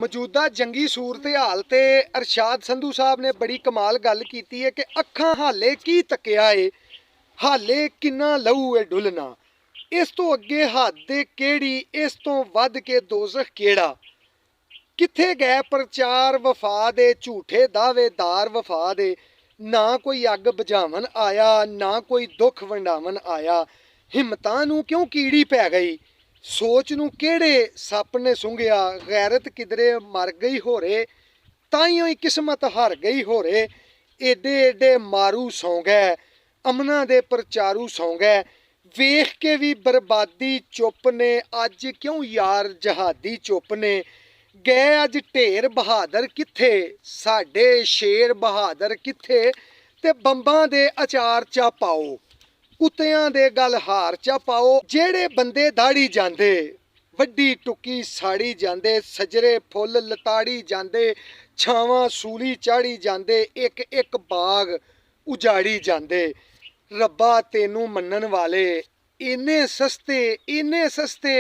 मौजूदा जंगी सूरत हाल ते अरशाद संधू साहब ने बड़ी कमाल गल की है कि अखां हाले की तकिया है, हाले किन्ना लहू है डुलना, इस तो अगे हद केड़ी, इस तो वध के दोज़ख केड़ा। किथे गए प्रचार वफा दे, झूठे दावेदार वफा दे। ना कोई अग बुझावन आया, ना कोई दुख वंडावन आया। हिम्मतां नूं क्यों कीड़ी पै गई, सोच नूं किहड़े सप ने सूंघिया। गैरत किधरे मर गई होरे, ताइयों ही किस्मत हार गई होरे। एडे एडे मारू सौ गए, अमना दे प्रचारू सौ गए। वेख के भी बर्बादी चुप ने, अज क्यों यार जहादी चुप ने। गए अज ढेर बहादुर किथे, साडे शेर बहादुर किथे। ते बंबां दे अचार चा पाओ, कुत्तियां दे गल हार चा पाओ। जेड़े बंदे दाड़ी जांदे, वड्डी टुकी साड़ी जांदे। सजरे फुल लताड़ी जांदे, छावां सूली चाड़ी जांदे। एक एक बाग उजाड़ी जांदे। रब्बा तेनू मनन वाले इन्ने सस्ते, इन्ने सस्ते।